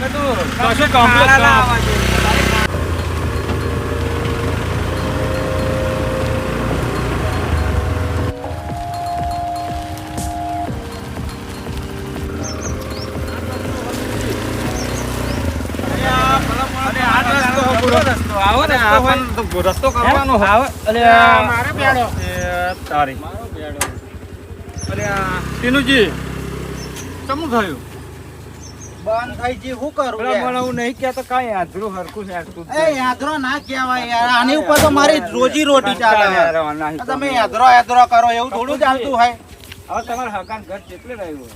અમે તો કશું કમ્પ્લીટ ના રસ્તો કરવાનો મારે બેડો તારી અરે ટીનુજી શું થયું બંધ થઈ જી શું કરું હું નહીં કહેતો કાંઈ આધરું હરખું છે એ યાદરો ના કહેવાય યાર આની ઉપર તો મારી રોજી રોટી ચાલે તમે યાદરો કરો એવું થોડું ચાલતું હોય હવે તમારે હકાન ઘર કેટલે રહ્યું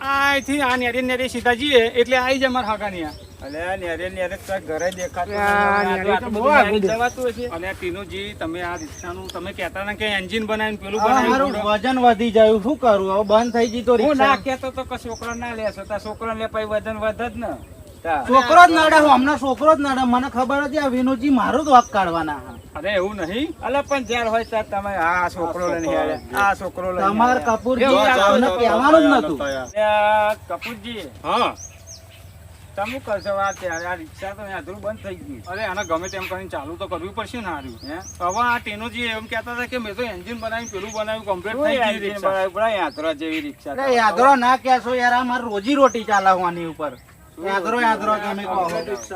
અહીંથી આ નેરે સીધા જઈએ એટલે આવી જાય મારા હકાની અલે નેરે ઘરે દેખાતું અને ટીનુજી તમે આ રિક્ષાનું તમે કહેતા ને કે એન્જિન બનાવીને પેલું બનાવ્યું વજન વધી જાય શું કરું હવે બંધ થઈ જી તો હું ના કહેતો તો કે છોકરો ના લેશો તા છોકરો લે પછી વજન વધે જ ને છોકરો જ નડે હું હમણાં છોકરો જ નડે મને ખબર હતી આ વિનોદજી મારું જ વાક કાઢવાના અરે એવું નહીં અલે પણ જ્યારે હોય ત્યારે તમે આ છોકરો લઈને આ છોકરો લઈને તમાર કપૂરજી તમને કહેવાનું જ નતું કપૂરજી હા તમે કરશો આ રિક્ષા તો આધરું બંધ થઈ ગયું અરે આને ગમે તેમ કરીને ચાલુ તો કરવું પડશે ને હારું હવે આ ટેનોજી એમ કહેતા હતા કે મેં તો એન્જિન બનાવ્યું પેલું બનાવ્યું કમ્પ્લીટ થઈ ગયું રિક્ષા યાત્રા જેવી રિક્ષા યાદરો ના કહેશો યાર આ મારી રોજી રોટી ચાલવાની ઉપર યાદરો તમે કહો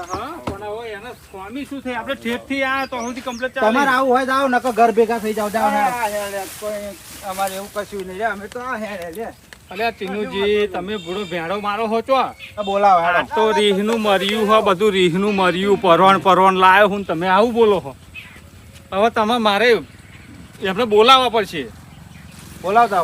હા પણ હવે એને સ્વામી શું થાય આપણે ઠેઠ થી આ તો સુધી કમ્પ્લીટ ચાલે તમારે આવું હોય જાવ નકો ઘર ભેગા થઈ જાવ કોઈ અમારે એવું કશું નહીં અમે તો આ લે અરે ટીનુજી તમે બુડો ભેડો મારો હો છો બોલાવો આ તો રીહનું મર્યું હો બધું રીહનું મર્યું પરવણ લાયો હું તમે આવું બોલો હો હવે તમે મારે એમને બોલાવવા પડશે બોલાવતા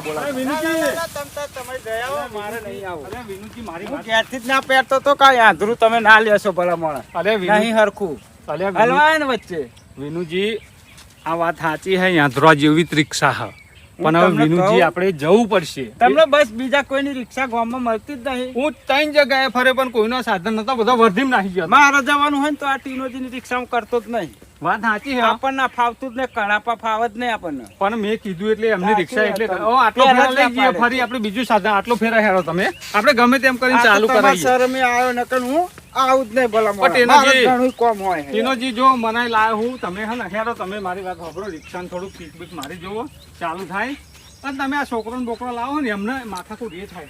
મારે નહીં આવો અરે વિનુજી મારી ક્યારથી જ ના પહેરતો તો કાંઈ આંધરું તમે ના લેશો ભલા મોણા અરે નહીં હરખું હલવાય ને વચ્ચે વિનુજી આ વાત સાચી હે આંધરા જેવી રિક્ષા હે પણ હવે વિનુજી આપણે જવું પડશે તમને બસ બીજા કોઈની રિક્ષા ગામમાં મળતી જ નહીં હું 3 જગ્યાએ ફરે પણ કોઈનો સાધન નતો બધા વર્ધીમ નાખી ગયો મારે જવાનું હોય ને તો આ ટીનોજીની રિક્ષામાં કરતો જ નહીં વાત સાચી છે આપણને ફાવતું જ ને કણાપા ફાવ જ નહીં આપણને પણ મેં કીધું એટલે એમની રિક્ષા એટલે આટલો ફેરા લઈ જઈએ ફરી આપણે બીજું સાધન આટલો ફેરા હેરો તમે આપણે ગમે તેમ કરીને ચાલુ કરાવીએ સર મેં આવ્યો નકર હું આવું જ નહીં ભલા મારે ઘણું કોમ હોય ટીનોજી જો મને લાયો હું તમે હે ને હેરો તમે મારી વાત સાંભળો રિક્ષાને થોડું કિક બીક મારી જોવો ચાલુ થાય અને તમે આ છોકરો બોકરો લાવો ને એમને માથાકૂટ એ થાય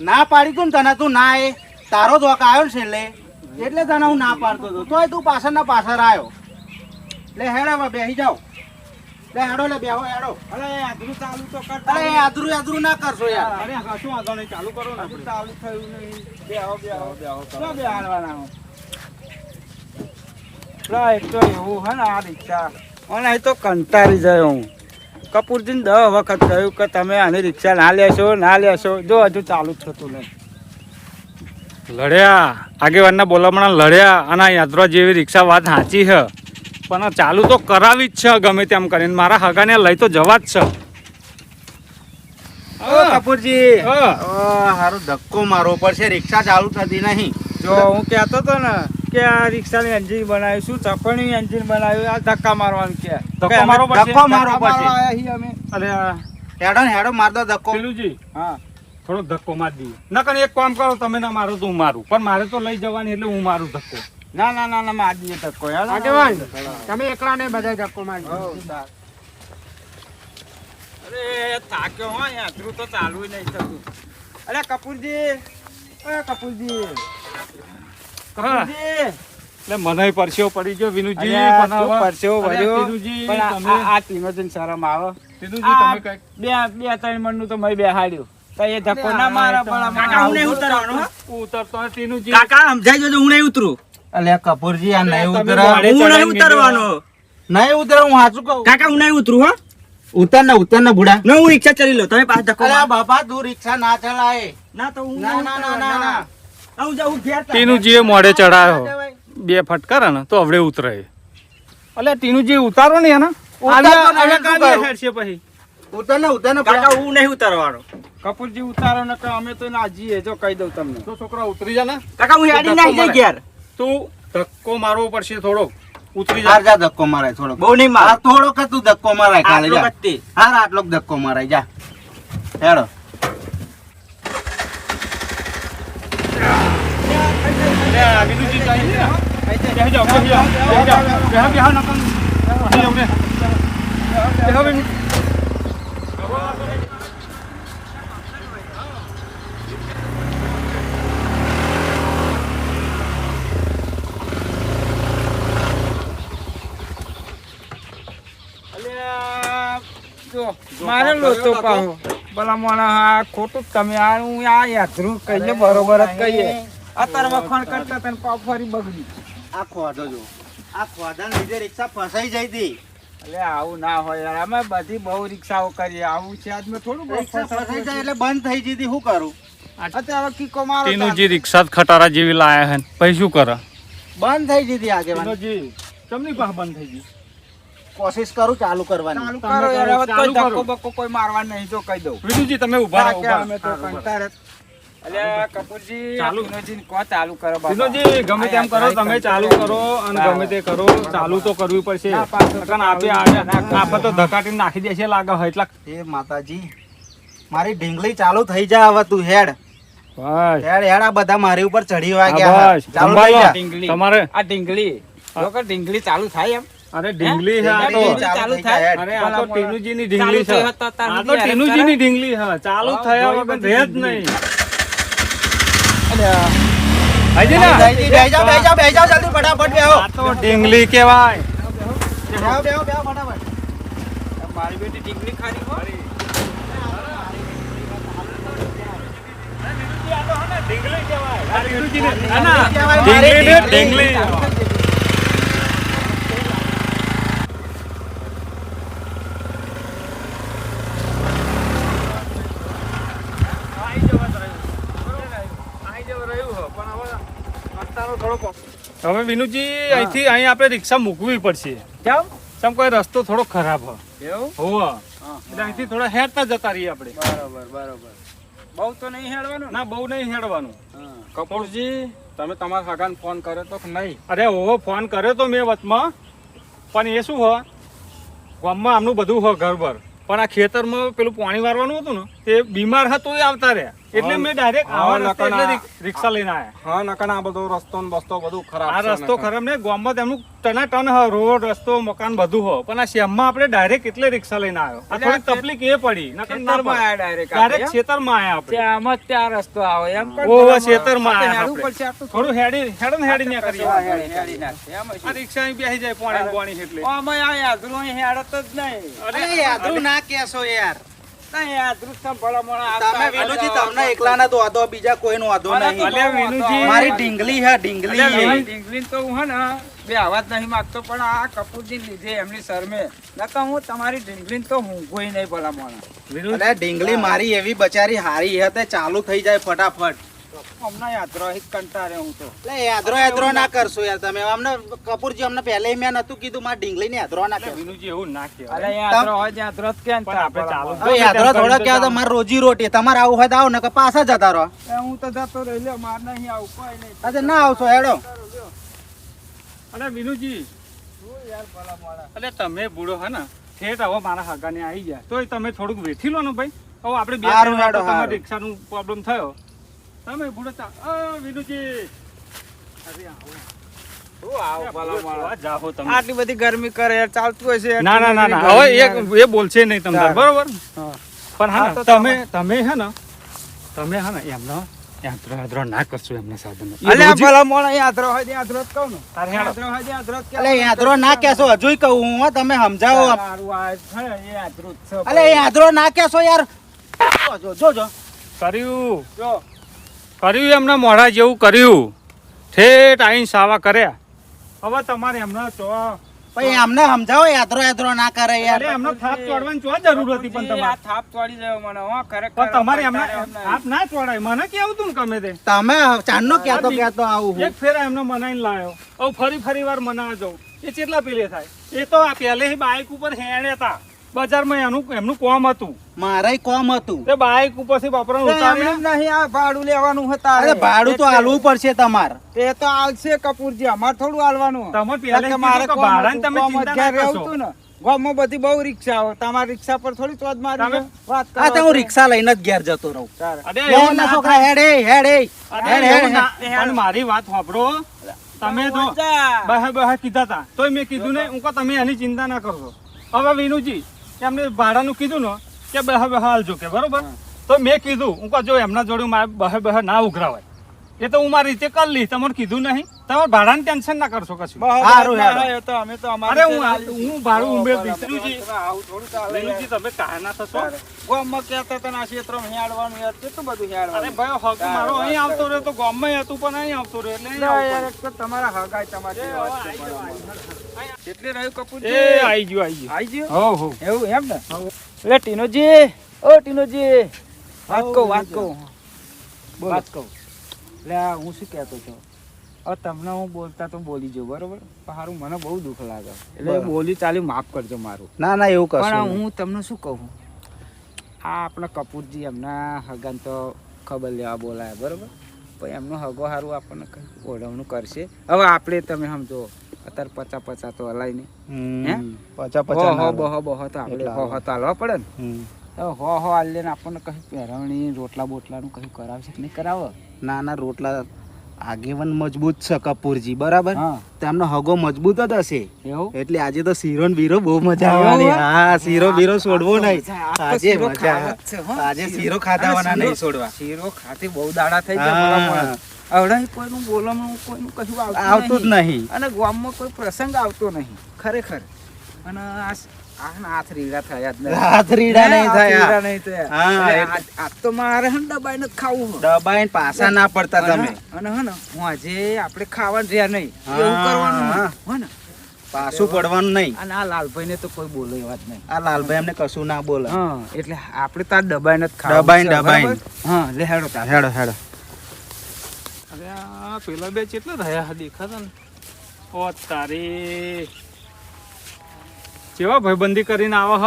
ના પાડી તું તને તું ના એ તારો જ વાક આવ્યો છે એટલે તને હું ના પાડતો હતો તોય તું પાછળ આવ્યો લે હેડો બેસી જાઓ લે હેડો લે બેહો હેડો અરે આદરું ચાલુ તો કર અરે આદરું ના કરશો યાર અરે શું વાંધો નહીં ચાલુ કરો ને ચાલુ થયું નહીં બેહો શું બેહાડવાના હો એક તો એવું હે ને આ રિક્ષા અને તો કંટાળી જાય હું કપૂરજીને 10 વખત કહ્યું કે તમે આની રિક્ષા ના લેશો જો હજુ ચાલુ જ થતું નહીં લડ્યા આગેવાનના બોલામણા લડ્યા અને યાત્રા જેવી રિક્ષા વાત સાચી છે પણ ચાલુ તો કરાવી જ છે ગમે તેમ કરીને મારા હગાને લઈ તો જવા જ છે કપૂરજી હારો ધક્કો મારવો પડશે રિક્ષા ચાલુ થતી નહીં જો હું કહેતો હતો ને કે આ રિક્ષાનું એન્જિન બનાવ્યું શું ચપણનું એન્જિન બનાવ્યું આ ધક્કા મારવાનું કે ધક્કો મારવો પડશે હેડો માર દો ધક્કો પેલુજી હા થોડો ધક્કો માર દઈએ નકર એક કામ કરો તમે ના મારો તો હું મારું પણ મારે તો લઈ જવાની એટલે હું મારું ધક્કો ના માર દઈએ ધક્કો તમે એકલા ને બધા ધક્કો મારી અરે થાક્યો હો યાત્રું તો ચાલુ નહીં થતું અરે કપૂરજી એટલે મને પરસેવો પડી ગયો વિનુજી પરસેવો ભર્યો પણ આ ટીનોજીને શરમ આવે ટીનોજી તમે કઈ બે 3 મણનું તો મેં બેહાડ્યું તો એ ધક્કો ના મારા પણ કાકા હું નહીં ઉતરવાનો ઉતરતો ટીનોજી કાકા સમજાઈ જજો હું નહીં ઉતરું અલે કપૂરજી આ નહીં ઉતરવા હું નહીં ઉતરવાનો નહીં ઉતર હું સાચું કહું કાકા હું નહીં ઉતરું હો ઉતર ને બુડા ન હું રિક્ષા ચલી લો તમે પાછ ધક્કો અરે બાપા તું રિક્ષા ના ચલાય ના તો હું ના આવું જાઉં ઘેર ટીનુજી મોઢે ચડાયો બે ફટકાર ને તો હવે ઉતરે અલે ટીનુજી ઉતારો ને એના ઉતર ને કાકા હું નહીં ઉતારવાનો કપૂરજી ઉતારો ને અમે તો ના જીએ જો કહી દઉં તમને તો છોકરા ઉતરી જા ને કાકા હું હેડી નાઈ જઈ ઘેર તું ધક્કો મારવો પડશે થોડો ઉતરી જા ધક્કો મારાય થોડો બહુ નહીં માર થોડો કે તું ધક્કો મારાય ખાલી જા હાર આટલો ધક્કો મારાય જા હેડો અરે વિનુજી બેસી જાઓ, બેસી જાઓ, બેસી જાઓ, બેહો નકમ બેસી જાઓ ને. બેહો વિનુ. મારે લોચો પાહો ભલા મોણા આ ખોટું તમે આ હું આ યાત્રું કહીએ બરોબર જ કહીએ અત્યારે વખાણ કરતા તને પાવ ફરી બગડી આ ખોદો જો આ ખોદાને લીધે રિક્ષા ફસાઈ જઈ હતી. એટલે આવું ના હોય યાર અમે બધી બહુ રિક્ષાઓ કરીએ આવું છે આજ મેં થોડું બહુ રિક્ષા ફસાઈ જાય એટલે બંધ થઈ જતી. શું કરું? અત્યારે કીકો મારો ટીનુજી રિક્ષા ખટારા જેવી લાયા હે પછી શું કરે? બંધ થઈ જતી આગેવાન. ટીનુજી ચમની પાસે બંધ થઈ ગઈ. કોશિશ કરું ચાલુ કરવાની. ચાલુ કરો યાર હવે કોઈ ધક્કો બક્કો કોઈ મારવા નહીં તો કહી દઉં વિનુજી તમે ઊભા રહો, ઊભા અમે તો કંટાળે અલ્યા કપૂરજી ચાલુ. વિનોદજીને કહો ચાલુ કરો બાપા. વિનુજી ગમે તેમ કરો, તમે ચાલુ કરો અને ગમે તે કરો, ચાલુ તો કરવી પડશે. ના, પાછું તો નકર આપે આપણે તો ધકાટીને નાખી દેશે લાગે હોય એટલા. એ માતાજી મારી ઢીંગલી ચાલુ થઈ જા હવે તું હેડ બસ હેડ હેડ. આ બધા મારી ઉપર ચડી હા, વાગ્યા. બસ. ચાલુ થઈ જા. ઢીંગલી. તમારે આ ઢીંગલી જો કે ઢીંગલી ચાલુ થાય એમ અરે ઢીંગલી છે આ તો. ઢીંગલી ચાલુ થાય અરે આ તો ટીનુજીની ઢીંગલી છે. ચાલુ થઈ હોત તો તાર આ તો સુધી હેરાન ટીનુજીની કરે. ઢીંગલી છે. ચાલુ થયા વગર રહે જ નહીં. હાજી ને? બેહી જાઓ જલ્દી ફટાફટ બેહો. આ તો ઢીંગલી કહેવાય. બેહો ફટાફટ. મારી બેટી ઢીંગલી ખારી હો. ઢીંગલી કહેવાય. આ ટીનુજીની- હા ના, કહેવાય. ઢીંગલી ને ઢીંગલી. હવે વિનુજી અહીંથી અહીં આપણે રિક્ષા મૂકવી પડશે. કેમ કેમ કોઈ રસ્તો થોડો ખરાબ હોય. એવું હોવા એટલે અહીંથી થોડા હેડતા જતા રહીએ આપણે. બરોબર બહુ તો નહીં હેડવાનું ના બહુ નહીં હેડવાનું. કપૂરજી તમે તમારા સગાને ફોન કર્યો તો કે નહીં? અરે ઓહો ફોન કર્યો તો મેં વચમાં, પણ એ શું હોય ગામમાં આમનું બધું હોય ઘરબર, પણ આ ખેતરમાં પેલું પાણી વારવાનું હતું ને તે બીમાર હતો એ આવતા રહ્યા એટલે મેં ડાયરેક્ટ આવા રસ્તે એટલે રિક્ષા લઈને આવ્યા. હા નકર આ બધો રસ્તો ને બસ્તો બધું ખરાબ આ રસ્તો ખરાબ ને ગામમાં તેમનું ટનાટન હોય, રોડ રસ્તો મકાન બધું હોય, પણ આ શ્યામમાં આપણે ડાયરેક્ટ એટલે રિક્ષા લઈને આવ્યો. આ થોડીક તકલીફ એ પડી નકર ના પડે. ડાયરેક્ટ ખેતરમાં આયા આપણે. ત્યાં જ ત્યાં રસ્તો આવે એમ ઓહો ખેતરમાં આયા હેડવું આપણે. પડશે આટલું થોડું હેડી ને કરીએ. હેડી નાખે એમ હશે. આ રિક્ષા અહીં બેસી જાય પાણી પાણી એટલે. આમાં આ યાદરું અહીં હેડત જ નહીં. અરે યાદરું ના કહેશો યાર. ના યાદરું તો ભલા મોણા તમે વિનુજી તમને એકલાના તો વાંધો, બીજા કોઈનો વાંધો નહીં. અલ્યા વિનુજી. મારી ઢીંગલી હે ઢીંગલી. ઢીંગલી તો હું હે ને બે અવાજ નહીં માંગતો પણ આ કપૂરજી લીધે એમની શરમે નકર હું તમારી ઢીંગલી તો હું કોઈ નહીં ભલા મોણા. અરે ઢીંગલી મારી એવી બચારી હારી હતે ચાલુ થઈ જાય ફટાફટ. હમણાં યાદરો અહીં કંટાળે હું તો. એટલે યાદરો ના કરશો યાર તમે. અમને કપૂરજી અમને પહેલે મેં નતું કીધું મારી ઢીંગલીને યાદરો ના કરશો. વિનુજી એવું ના કહેવાય. અરે યાદરો હોય યાદરો જ કેમ પણ આપણે ચાલુ હવે યાદરો થોડા કહેવા તો મારી રોજી રોટી. તમારે આવું હોય તો આવો ને પાછા જતા રહો. હું તો જતો રહી લે માર નહીં આવું કોઈ નહીં. આજે ના આવશો હેડો. અરે વિનુજી અરે તમે બુડો હે ને ઠેઠ હવે મારા હગાને આવી ગયા તોય તમે થોડુંક વેઠી લો ને ભાઈ. હવે આપણે બે હારું, જણા તો હારું. તમારે રિક્ષાનું પ્રોબ્લેમ થયો. તમે બુડો વિનુજી અરે આવો. શું આવું ભલા મોણા? આ જાહો તમે. આટલી બધી ગરમી કરે યાર ચાલતું હશે. ના ના ના ના હવે એ બોલશે નહીં તમને બરોબર. પણ હા હા, તો તમે હે ને એમનો યાત્રા ના કરશો એમના સાધન. અલ્યા ભલા મોણા યાદરો હોય યાદરો જ કહું ને. તારે હેડો. યાદરો હોય યાદરો જ એટલે યાદરો ના કહેશો હજુય કહું હું હો, તમે સમજાવો. સારું આ છે એ યાદરો જ છે. અલે યાદરો ના કહેશો યાર. જોજો કર્યું એમના મોઢા જેવું કર્યું. ઠેઠ આઈને સાવા કર્યા. હવે તમારે એમના ભાઈ અમને સમજાવો યાદરો ના કરે યાર. અરે એમનો થાપ ચોડવાની ચો જરૂર હતી પણ આ તમારે. થાપ ચોડી જાય મને હો ખરેખર. પણ તમારે એમના કંટાળે એમ નહીં. થાપ ના ચોડાય. મને કેવું તું ને ગમે તે. તમે ચાંદનો કહેતો આવું હું. એક ફેરા એમને મનાઈને લાયો. હવે ફરી વાર મનાવા જાઉં. એ કેટલા પેલે થાય? એ તો આ પહેલેથી બાઇક ઉપર હેડ્યા હતા. બજારમાં એમનું કોમ હતું. મારે કોમ હતું. તે બાઇક ઉપરથી બાપરાને એમ ઉતાર્યા. જ નહીં આ ભાડું લેવાનું હતા. અરે ભાડું તો આલવું પડશે તમારે. તે તો આવશે કપૂરજી અમારે થોડું આલવાનું. તમે પહેલે કારણ કે મારે કીધું કે ભાડાની તમે કોમ ચિંતા અત્યારે ના રહેવું કરશો. હતું ને ગામમાં બધી બહુ રિક્ષાઓ, તમારી રિક્ષા પર થોડી તો જ મારી તમે- વાત હા તો હું રિક્ષા લઈને જ ઘેર જતો રહું લે ના છોકરા હેડ હેડ પણ મારી વાત સાંભળો, તમે તો બહે કીધા તા તોય મેં કીધું ને હું કહું તમે એની ચિંતા ના કરશો. હવે વિનુજી એમને ભાડાનું કીધું ને કે બહે હાલજો કે બરોબર, તો મેં કીધું હું કહું જો એમના જોડે મારે બહે ના ઉઘરાવાય, એ તો હું મારી રીતે કરી લઈશ, તમારે કીધું નહીં, તમારે ભાડાની ટેન્શન ના કરશો કશું. સારું હેડ. અમે તો અરે હું ભાડું ઉમેર દઈશ. વિનુજી, આવું થોડું ચાલે વિનુજી તમે કાના થશો. ગામમાં કહેતા હતા ના ક્ષેત્રમાં હેડવાનું યાર, કેટલું બધું અરે હેડવાનું. ભાઈ હક મારો અહીં આવતો રહ્યો તો ગામમાં હતું પણ અહીં આવતો રહ્યો એટલે અહીં ના આવતો યાર, રહ્યો. એક તો તમારા હગાઈ તમારી એ, વાત આઈ છે, જાઓ, બરાબર. કેટલી રહ્યું કપૂર એ આઈ ગયું આઈ ગયું હો હો. એવું એમ ને એટલે ટીનોજી, ઓ ટીનોજી, વાત કહું વાત કહું એટલે આ હું શું કહેતો હતો, હવે તમને હું બોલતા તો બોલી જાઉં બરોબર, પણ હારું મને બહુ દુઃખ લાગે એટલે બરાબર. બોલી ચાલી માફ કરજો મારું. ના ના એવું પણ કશું હું તમને શું કહું, આ આપણા કપૂરજી એમના હગાને તો ખબર લેવા બોલાયા બરોબર, પણ એમનો હગો સારું આપણને કંઈ ઓળવણું કરશે. હવે આપણે તમે સમજો અત્યારે 50 તો હલાય નહીં, હે? પચા હો પચા હો બહો તો આપણે એટલા હો તો હાલવા પડે ને. હમ. હવે હો હાલ ને આપણને કઈ પહેરવણી રોટલા બોટલાનું કઈ કરાવશે કે નહીં કરાવે? ના ના રોટલા આગેવન મજબૂત છે કપૂરજી બરાબર, હા તેમનો હગો મજબૂત જ હશે એવું એટલે આજે તો શીરો ને બીરો બહુ મજા આવવાની. એવું? હા શીરો બીરો છોડવો નહીં, આ તો આજે શીરો મજા ખાવા જ છે, હો. આજે શીરો ખાધાવાના અને નહીં છોડવા. શીરો ખાતી બહુ દાડા થઈ હા. ગયા આવડે કોઈનું બોલવાનું કોઈનું કશું આવતું જ નહીં. અને ગામમાં કોઈ પ્રસંગ આવતો નહીં ખરેખર. અને આ હાથ રીડા થયા જ નહીં. હાથ રીડા નહીં હાથ રીડા થયા. નહીં થયા. હા, એટલે આજ તો મારે હે ને દબાઈને જ ખાવું છે. દબાઈને પાછા ના પડતા તમે. અને હે ને હું આજે આપણે ખાવાનું રહ્યા નહીં હા, એવું કરવાનું હા. હે ને. પાછું પડવાનું નહીં. અને આ લાલભાઈને તો કોઈ બોલે એવા જ નહીં. આ લાલભાઈ એમને કશું ના બોલે. હા એટલે આપણે તાર દબાઈને જ ખાવાનું દબાઈને, છે, દબાઈને. બરાબર? હા લે હેડો તાર. હેડો હેડો. અરે આ પેલા બે કેટલા રહ્યા દેખાતા ને. ઓ તારી કેવા ભાઈબંધી કરીને આવો હ,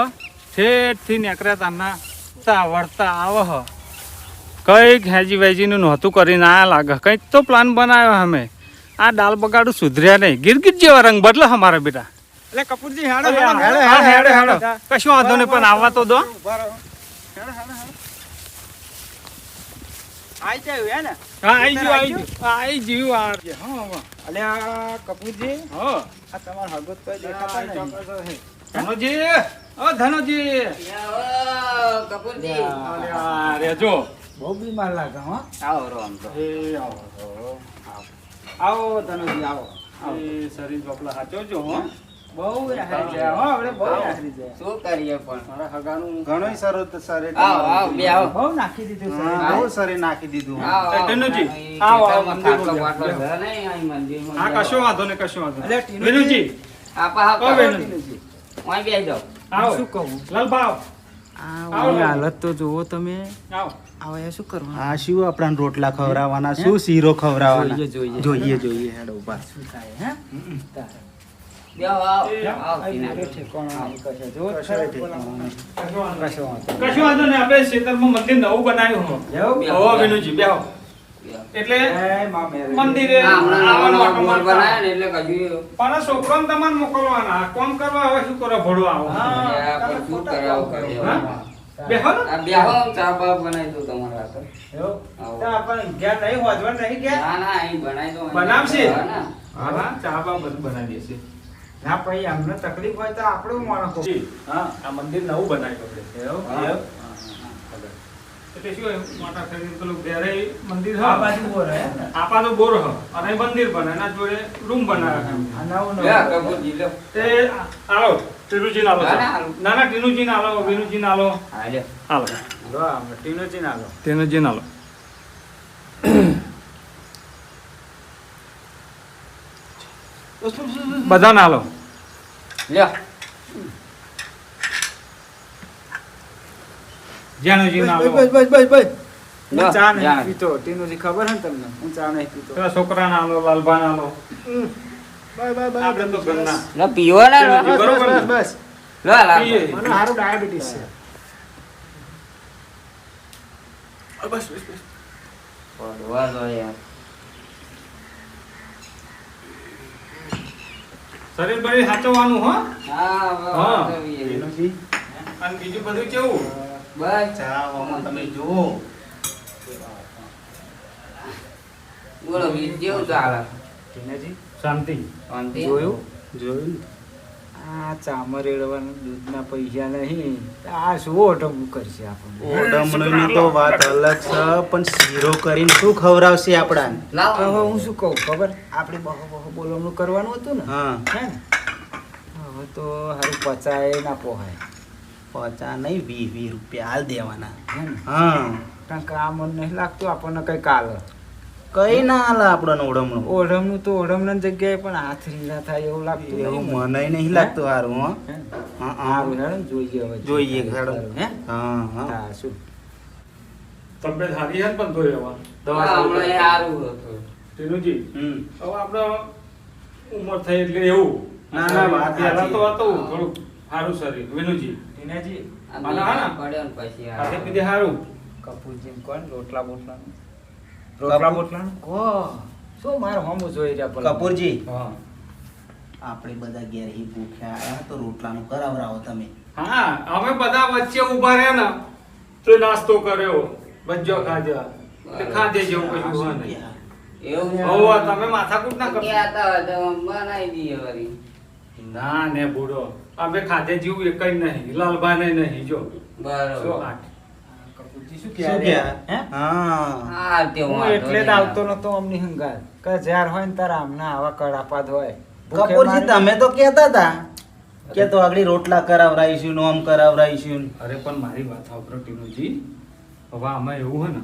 ઠેઠથી નીકળ્યા તારના વળતા આવો હ, કઈક હેજી વેજીનું નહોતું કરીને આ લાગે, કંઈક તો પ્લાન બનાવ્યો અમે. આ દાલ બગાડું સુધર્યા નહીં, ગીરગીટ જેવા રંગ બદલે અમારા બેટા. એટલે કપૂરજી હેડો, હેડો. કશું વાંધો નહીં પણ આવવા તો દો. આઈ જાય હે ને. હા આઈ ગયું આઈ ગયું આ હા હા. અલે આ કપૂરજી હા આ તમારો હગો તો દેખાતા નહીં. ધનોજી, ઓ ધનોજી, અરે આ રેજો. બહુ બીમાર લાગે હો. આવો રો આમ તો. એ આવો. આવો ધનુજી આવો. એ શરીર ચોપલા સાચવજો હો. બહુ હારી જાય હો, આપણે બહુ હારી જાય. શું કરીએ પણ મારા હગાનું ઘણોય સરસ શરીર આવો આવો બે આવો બહુ નાખી દીધું છે. હા, બહુ શરીર નાખી દીધું. આવો, આવો. ટેનુજી, અહીં આવો, આવો, ખેતરમાં મંદિરમાં ખાટલો બેસો. બાટલો ઘરે નહીં, અહીં મંદિરમાં હા બેસો. કશો વાંધો નહીં, કશો વાંધો અલે નહીં. ટીનુજી. વિનુજી, આપા આપા ઓ બેન. ટીનુજી. અહીં બેસી જાઓ. આવો. શું કહું? લાલભાવ, આ આવો. ઓલી હાલત તો જુઓ તમે. આવો. હવે શું કરવાનું? આ શું આપણા રોટલા ખવડાવવાના, શું શીરો ખવડાવવાના. જોઈએ. જોઈએ જોઈએ હેડો ઉભા. શું થાય હે? બેહો, આવો. એ, આવો, અહીં કિનારે. મારે ઠેકાણું નહીં કશે. જુઓ કશાય ખરા ઠેકાણું નહીં. કશો વાંધો કશો વાંધો નહીં. કશો વાંધો નહીં. આપણે ખેતરમાં મંદિર નવું બનાવ્યું હો. એવું? બેહો. હો વિનુજી, બેહો. બેહો. એટલે એ માં મેરે. મંદિરે હા, હમણાં આવવાનું નવો આટો નવો મારતા. બનાવ્યો ને એટલે કજુ પણ છોકરાને તમારે મોકલવાના, કોમ કરવા હવે શું કરો ભણવા આવો. હા. પણ શું કરાવું કરે? હા? બેહો ને. આ બેહો, ચા બા બનાવી દઉં તમારા હાથે. એવું? આવો. તો આપણે ઘેર નહીં હોજવાનું નહીં ઘેર? ના ના અહીં બનાવી દઉં. બનાવશે? હા, ના. હા હા, ચા બા બધું બનાવી દેશે. ના પછી અમને તકલીફ હોય તો આપણું માણસ. હા, આ મંદિર નવું બનાવ્યું આપણે. એવું? હા. એવું? એટલે શું હોય, મોટા શરીર પેલું ઘેરે મંદિર આ હ. બાજુ બોર હે ને? આપા તો બોર હ અને મંદિર બને એના જોડે રૂમ બનાવે છે. આ નવું લે, નવું. કપૂરજી લો. તે આલો ટીનુજી નાલો ના, ના, હાલો. ના ના ટીનુજી નાલો વિનુજી નાલો હા, લે. હાલો જો આપણે ટીનોજી ના લો. ટીનુજી નાલો બધા નાલો લ્યો. જાનુજી નાલો હું લો, ચા નહીં જાણે. પીતો. ટીનોજી ખબર હે ને તમને? હું ચા નહીં પીતો. પેલા છોકરા નાલો લાલભા નાલો આપણે તો ઘરના લો, પીવો ને લો. બરોબર ને? બસ લો, લાવો. પીએ. મને સારું ડાયાબિટીસ છે. પડવા દો યાર. શરીર બરીર સાચવવાનું હો. હા હા. વિનુજી, અને બીજું બધું કેવું? બસ ચા આમાં તમે જુઓ. બોલો બીજું કેવું ચાલે? ટીનાજી, શાંતિ. શાંતિ? જોયું ને? આ ચામર રેડવાના દૂધના પૈસા નહીં તો આ શું ઓટમું કરશે આપણને? ઓડમણીની તો વાત અલગ છે, પણ શીરો કરીને શું ખવડાવશે આપણાને? લાવો. હવે હું શું કહું ખબર, આપણે બહુ બોલવાનું કરવાનું હતું ને, હા, હે ને? હવે તો હારું પચાય ના પોહાય, 50 નહીં 20 રૂપિયા હાલ દેવાના. હે ને? હા, કારણ કે આ મને નહીં લાગતું આપણને કઈ કાલ કઈ ના હાલે આપણને ઓડમણું. ઓઢમનું તો ઓઢમના જગ્યાએ પણ હાથ રીંગણા થાય એવું લાગતું એવું નહીં મને. મને નહીં લાગતું હારું. હો. હે ને? હા, હારું હા. હેડો ને જોઈએ હવે. જોઈએ, હેડો. હે? હા, હા. હા, શું? તબિયત સારી છે ને પણ તોય હવે દવા હા, ચાલુ હમણાં કરી. સારું હતું. ટીનુજી, હમ. હવે આપણે ઉંમર થઈ એટલે એવું. ના, ના, વાત પહેલા સાચી. તો હતું થોડુંક સારું શરીર. વિનુજી, ટીનાજી, આ હા, હા. બીમાર પડ્યો ને પછી આ- ખાધે પીધે સારું. કપૂરજી કોણ રોટલા બોટલાનું? રોટલા બોટલાનું? કો શું મારે હમું જોઈ રહ્યા પેલા? કપૂરજી, હા. આપણે બધા ઘેર ઈ ભૂખ્યા આયા તો રોટલાનું કરાવરાવો તમે. હા, અમે બધા વચ્ચે ઊભા રહ્યા ને તો નાસ્તો કર્યો, ભજીયો ખાધા. એટલે ખાધે જેવું કશું હોય નહીં. એવું હવે તમે માથાકૂટ ના કરતા. કહેતા હોય તો બનાવી દઈએ વળી. ના ને બુડો, અમે ખાધે જેવું એક જ નહીં, લાલભાઈ નહીં જો. બરોબર. 108. કપૂરજી શું શું કહે? કહ્યા? હે? હા. હા, તે હું વાંધો એટલે જ નહીં આવતો આવે. નતો અમની હંગાત કે જ્યાર હોય ને તાર આમના આવા કડાપાદ હોય. ભૂખે કપૂરજી, મારી- તમે તો કહેતા હતા કે તો આગળ રોટલા કરાવરાઈશું ને આમ કરાવરાઈશું ને. અરે પણ મારી વાત સાંભળો ટીનુજી, હવે આમાં એવું હોય ને,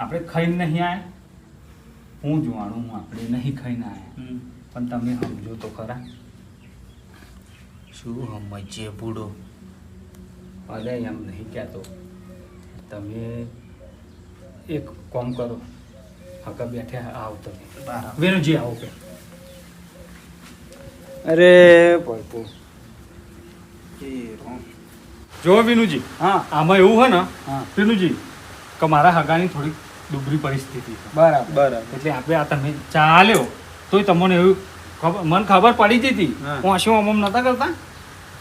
આપણે ખાઈને નહીં આયા, હું જોવાનું આપણે નહીં ખાઈને આયા, પણ તમે સમજો તો ખરા. શું સમજે બુડો? અરે એમ નહીં કહેતો, તમે એક કામ કરો, હકા બેઠે આવો તમે. બરાબર. વેણુજી આવો કે અરે પપ્પુ. જો વિનુજી, હા આમાં એવું હોય ને હા વિનુજી કે મારા હગાની થોડીક દુબળી પરિસ્થિતિ છે. બરાબર. બરાબર. એટલે આપણે આ તમે ચાલ્યો તોય તમને એવું મને ખબર પડી જ હતી. હા. હું આશી આમ નતા કરતા,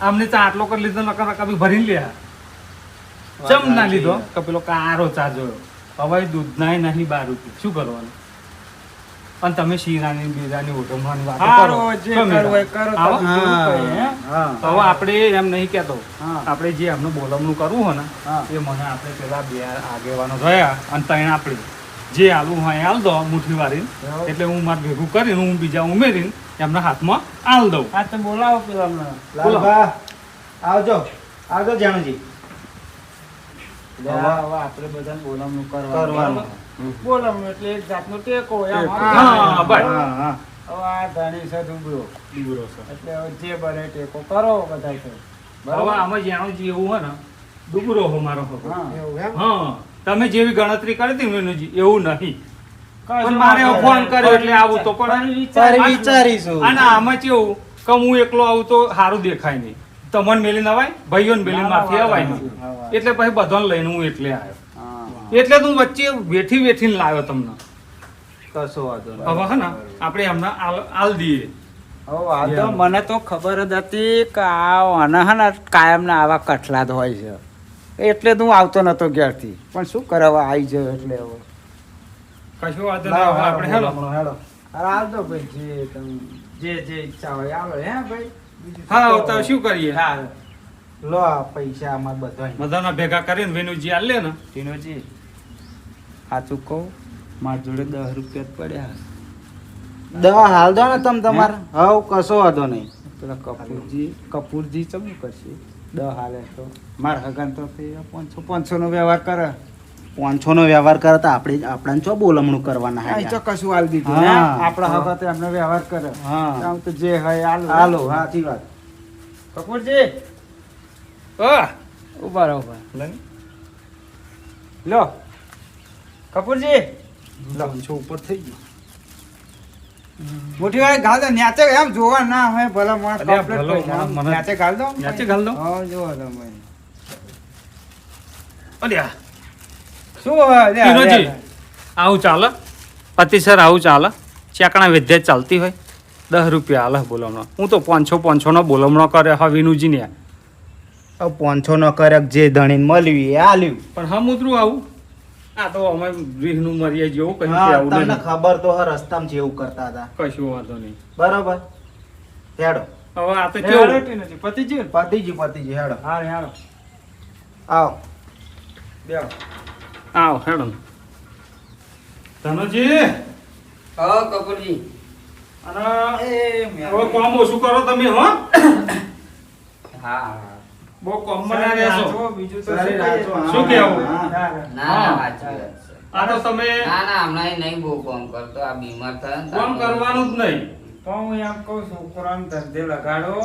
આમને ચા આટલો કરી લીધો, નકર નકર બી ભરીને લ્યા. ચમ ના લીધો કે પેલો કારો ચા જોયો, હવે દૂધનાય નહીં 12 રૂપિયા, શું કરવાનું? અને તમે શીરાની બીરાની ઓઢમવાની વાતો કરો. હારો જે ગમે કરવું એ કરો આવો. તમે જેવું કહે, હે? હા. હવે આપણે એમ નહીં કહેતો, હા. આપણે જે એમનું બોલમનું કરવું હોય ને હા. એ મને આપણે પેલા બે આગેવાનો રહ્યા અને ત્રણ આપણે જે આલુ હોય આલ દો મુઠ્ઠી વાળીને, એવું? એટલે હું મારે ભેગું કરીને હું બીજા ઉમેરીને એમના હાથમાં આલ દઉં. હા તો બોલાવો પેલા અમને. લાલભા, આવજો આવજો જાણુજી. હવે આપણે બધાને બોલાવવાનું કરવાનું. કરવાનું. બોલાવવાનું એટલે એક જાતનો ટેકો એમ. હા, બસ. હા, હા. હવે આ ધણી છે ડુબરો. દીવરો છે. એટલે હવે જે બને ટેકો કરો બધા છે. હવે આમાં જાણું જે એવું હોય ને, ડુબરો હો મારો હો. હા. એવું એમ? હા, તમે જેવી ગણતરી કરી હતી મેનુજી એવું નહીં. કશું પણ મારે વાંધો ફોન નહીં. કર્યો એટલે આવું તો પણ ફરી વિચારીશું. અને આમાં કેવું કે હું એકલો આવું તો સારું દેખાય નહીં. તમને મેલીને અવાય, ભાઈઓને મેલીને મારથી અવાય નહીં. એટલે પછી બધાને લઈને હું એટલે આવ્યો. હા. એટલે તું વચ્ચે વેઠીને લાવ્યો તમને. કશો વાંધો નહીં. હવે હે ને આપણે એમને આલ દઈએ. હવે આ તો મને તો ખબર જ હતી કે આ આના હે ને કાયમના આવા કઠલા જ હોય છે. એટલે જ હું આવતો નતો ઘેરથી. પણ શું કરવા આવી જાય એટલે હવે. કશું વાંધો નહીં. હવે આપણે હેલો. હેડો. અરે આવજો ભાઈ જે તમે જે ઈચ્છા હોય આવે હે ભાઈ. બીજું હા કહો? તો શું કરીએ? હા. લો આ પૈસા અમાર બધાય. બધાના ભેગા કરીને વેનુજી આલ લે ને. ટીનોજી સાચું કહું મારા જોડે 10 રૂપિયા જ પડ્યા. દવા હાલ દો ને તમે તમારે. હવ કશો વાંધો નહીં. પેલા કપૂરજી ચમું કરશે 10 હાલે તો મારા હગાન તો 500 નો વ્યવહાર કરે. 500 નો વ્યવહાર કરતા આપણે આપણાને ચો બોલમણું કરવાના અહીં તો હાલ્યા. કશું હાલ દીધું હા. હે? આપણા હગા તો એમને વ્યવહાર કરે. હા. આમ તો જે હોય હાલ હાલો, સાચી વાત. કપૂરજી હા. ઉભા રહો ઉભા. લો કપૂરજી લો. 500 ઉપર થઈ ગયું. મોટી વાળી ગાલ દો ન્યાચે એમ જોવા ના હોય ભલા માણસ અલ્યા, complete ભલો પૈસા. માણસ મને- ન્યાચે ગાલ દો ન્યાચે ગાલ દો? હા જોવા દો ભાઈ. અલ્યા શું હોય લે, ટીનોજી, લે. આવું ચાલે? પતિસર આવું ચાલે? ચાકણા વિદ્યા ચાલતી હોય 10 રૂપિયા હાલ બોલમણો. હું તો 500 નો બોલમણો કરે હા વિનુજી ને. હવે 500 નો કરક જે ધણીને મળ્યું એ આલ્યું. પણ હમ ઉતરું આવું આ તો અમે વિહનું મરીએ જેવું કઈ હા, આવું તમને નહીં. ખબર તો હે રસ્તામાં જેવું કરતા હતા. કશું વાંધો નહીં. બરાબર હેડો હવે આ તો લે, હેડો કેવું ટીનુજી, પતિજી. પતિજી હેડો હા હેડો આવો બેહો. આવ હેડો ધનુજી હા કપૂરજી અને એ હવે કામ ઓછું કરો તમે હો. હા બહુ કામ માં ના રહેશો. જો બીજું તો શરીર શું કહીએ? હાચો, શું કહેવું? હા. ના ના સાચી વાત છે. આ તો તમે ના ના હમણાં નહીં બહુ કામ કરતો આ બીમાર થયો ને કામ કરવાનું જ નહીં. તો હું એમ કહું છું છોકરાને ધંધે લગાડો,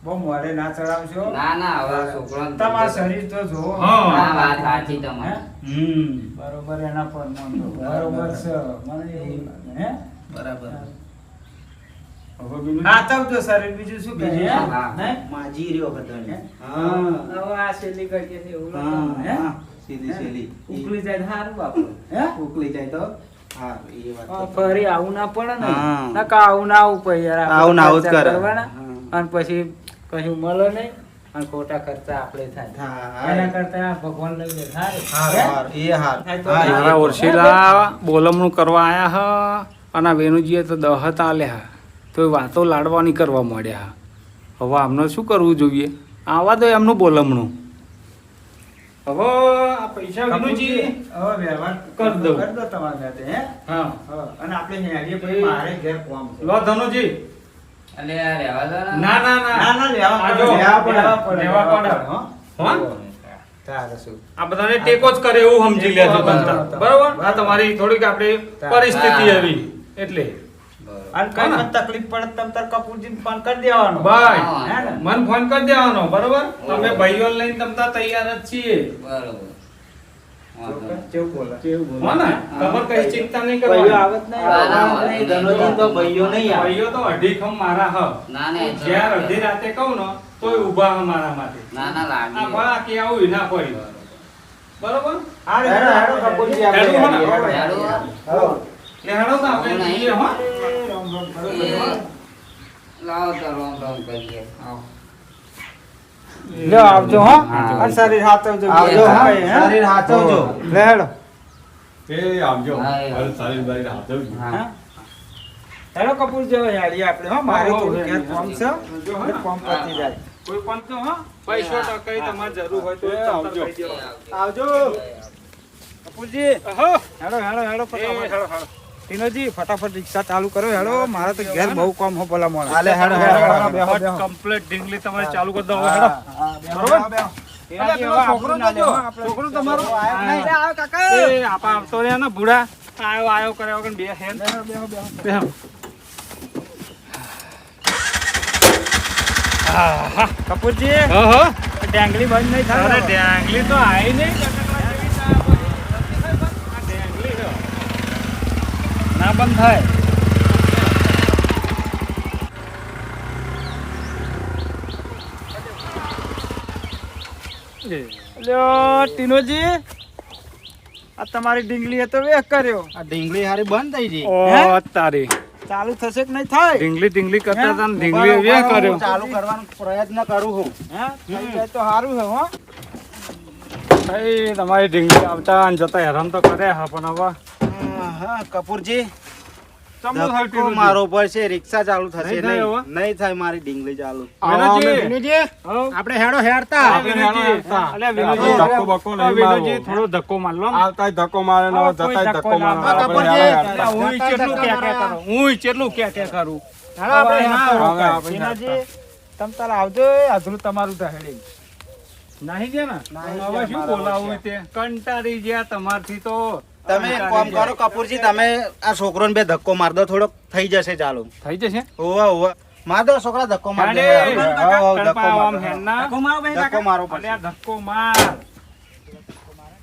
બહુ મોડે ના ચડાવશો. ના ના હવે છોકરાને તમારું શરીર તો જોવો. હા. ના વાત સાચી તમારી હમ બરોબર એના પર નોંધો. બરોબર છે. મને એવું લાગે, હે? બરાબર હવે બીજું નાચવજો શરીર, બીજું શું કહીએ, હે? હા. હે? માજી રહ્યો કદણી. હા. હવે આ છેલ્લી ઘડીએ છે એવું લાગે મને, હે? સીધી ઉકલી જાય તો સારું બાપુ. હે? ઉકલી જાય તો હા એ વાત હા, તો. ફરી આવું ના પડે ને. હા. નકા આવું ના આવું પછી યાર આપણે આવું ના આવું જ ખર્ચા કરે. કરવાના. હા. અને પછી કશું મળે નહીં અને ખોટા ખર્ચા આપણે થાય. હા, એના હા. કરતા ભગવાન લઈ લે સારું. હાર, હે? હાર, એ હાર. હા, તો હા, એ મારા હાર. ઓરસીલા બોલમણું કરવા આયા હ અને આ વેણુજીએ તો દહત આલ્યા તો એ વાતો લાડવાની કરવા માંડ્યા. હવે આમને શું કરવું જોઈએ? આવા દો એમનું બોલમણું. હવે આ પૈસા વિનુજી હવે વ્યવહાર કર દઉં. કર દો તમારા સાથે, હે? હા હા. અને આપણે હેરીએ પછી મારે ઘેર કોમ છે. લો ધનુજી. એટલે આ રહેવા દો ને. ના ના ના ના ના લેવા આ પડે, જો, લેવા પડે, લેવા પડે. હો. હા? ચાલે શું? આ બધાને ટેકો જ કરે એવું સમજી લેજો તમતા. બરોબર? આ તમારી થોડીક આપણી પરિસ્થિતિ આવી એટલે બરોબર. અને કઈ પણ તકલીફ પડે તમ તાર કપૂરજીને ફોન કરી દેવાનો. ભાઈ હે ને? મન ફોન કરી દેવાનો. બરોબર? તમે ભાઈઓ લઈને તમતા તૈયાર જ છીએ. બરોબર વાંધો નહીં. કેવું બોલે? હો ને? તમારે કઈ ચિંતા નહીં ભાઈઓ કરવાની. આવત નહીં. ના, ના, એ ધનોજી તો ભાઈઓ નહીં આવે. ભાઈઓ તો અઢીખમ મારા હ. ના ના એ તો- જ્યાં અડધી રાતે કહું ને તોય ઊભા હ મારા માટે. ના ના આ લાગી બા કે આવું ના પડી. બરોબર? હારું, હેડો, હેડો, હેડો, કપૂરજી, હેડો, આપણે હેડો, હેડીએ, હેડો, હેડો. હેડો. હાલો. લે હેડો તો આપણે હું નહીં. જઈએ, હો. રામ રામ કરો, એ, બરોબર. લાવો તો રોમ રોમ કરીએ આવો. લ્યો આવજો હો. હા. અને શરીર હાથવજો. આવજો, બીજું હા. કઈ, હે? શરીર હાચવજો. લે હેડો. હા, એ. હા. હા. હેડો કપૂર જેવો યારી આપણે હો. મારે હો, થોડું હો, ઘેર હો. કામ છે. જો, હા. એટલે કામ પતી જાય. કોઈ પણ તો હા પૈસો ટકાઈ તમારે જરૂર હોય તો આવજો. આવજો કપૂરજી. હો. હેડો હેડો હેડો એ, ફટાફટ. હેડો, હેડો. ટીનોજી ફટાફટ રિક્ષા ચાલુ કરો. હેડો મારે તો ઘેર બહુ કામ હો ભલા મોણા. હાલે, હેડો, હેડો, હેડો. બેહો, બેહો. કમ્પ્લીટ ઢીંગલી તમારે ચાલુ કરી દો હા, હેડો. હા, બેહો, બરોબર? બેહો, બેહો. અલ્યા, પેલો હવે છોકરો આપણું ના તો જો. લેવા, આપણે છોકરો તમારો. આયો નહીં. હા. આયો કાકા. એ આપા આવતો રહ્યા ને ભૂડા આયો આયો કરે વગર બે હેન બેહો, બેહો, બેહો. બેહો. આહા. કપૂરજી ઓહો. ડાંગલી બંધ નહીં થાય અરે ને? ડાંગલી તો આઈ નહીં કટકડા જેવી તો આ ડાંગલી છે. ના બંધ થાય. લ્યો ટીનોજી આ તમારી ડીંગલી એ તો વેક કર્યો. આ ઢીંગલી હારી બંધ થઈ ગઈ. ઓ તારી ચાલુ થશે કે નહીં થાય? ઢીંગલી ઢીંગલી કરતા હતા ને હે? ઢીંગલી ઉભા એવી રહો, કર્યો હું ચાલુ કરવાનો પ્રયત્ન કરું છું. હે? થઈ જાય તો સારું છે હો. ભાઈ તમારી ઢીંગલી આવતા અને જતા હેરાન તો કરે હા પણ હવે હા કપૂરજી ચમનું થાય ધક્કો ટીનુજી. મારો પડશે રિક્ષા ચાલુ થશે નહીં થાય હવે? નહીં થાય મારી ઢીંગલી ચાલુ વિનુજી. હો. આપણે હેડો હેડતા આપણે વિનુજી. અલ્યા વિનુજી. ધક્કો બક્કો નહીં વિનુજી મારવો. થોડો ધક્કો માર લો. આવતાય ધક્કો મારે ને હવે જતાય કોઈ ધક્કો ધક્કો ના મારે મારે. આપણે કપૂરજી. હેડા હેડતા. હું કેટલું કે કરું હું કેટલું કે કરું હેડો આપણે હવે ના રોકાય. આપણે ટીનાજી, તમ તારે આવજો અધરું તમારું તો હેડી. નહીં છે ને નહીં હવે છે, શું મારા બોલાવું તે કંટાળી ગયા તમારથી તો તમે એક કામ કરો કપૂરજી તમે આ છોકરોને બે ધક્કો માર દો થોડોક થઈ જશે ચાલુ થઈ જશે ઓવા ઓવા માર દો છોકરા ધક્કો માર દે હાડે. ધક્કો કડપા આમ માર હેરના. ધક્કો મારો ભાઈ ધક્કો કાકા. મારો પડશે અલ્યા ધક્કો માર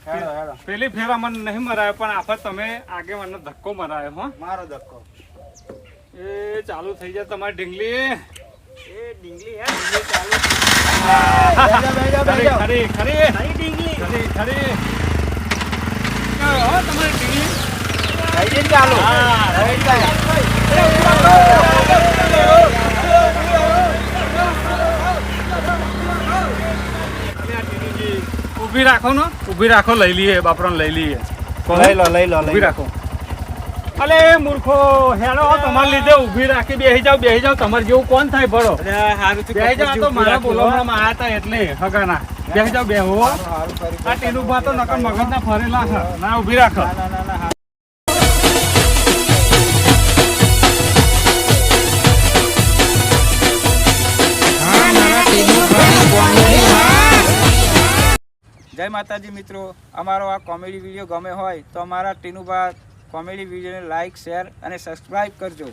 હેડો હેડો પેલી ફેરા મને નહીં મરાયો પણ આફત તમે આગે મને ધક્કો મરાયો હો મારો ધક્કો એ ચાલુ થઈ જાય તમારી ઢીંગલી એ ડીંગલી હે ડીંગલી ચાલુ. બેજા ખરી બેજા ખરી ખરી નહીં ડીંગલી. ખરી ખરી હો તમારી ઢીંગલી થઈ જઈને ચાલુ હા, થઈ જાય ઊભી રાખો ને, ઊભી રાખો, લઈ લઈએ બાપરાને, લઈ લઈએ. લઈ લો લઈ લો ઊભી રાખો. અલે મૂર્ખો હેડો, તમારે લીધે ઊભી રાખી બેહી જાવ. તમારે જેવું કોણ થાય ભરો? બેહી જાવ, આ તો મારા બોલાવવામાં આયા હતા એટલે હગાના. બેહી જાવ, બેહો. આ ટીનુભા તો નકર મગજના ફરેલા છે. ના, ઊભી રાખો. જય માતાજી મિત્રો, અમારો આ કોમેડી વિડીયો ગમે હોય તો અમારા ટીનુભા કોમેડી વિડીયોને લાઈક, શેર અને સબસ્ક્રાઈબ કરજો.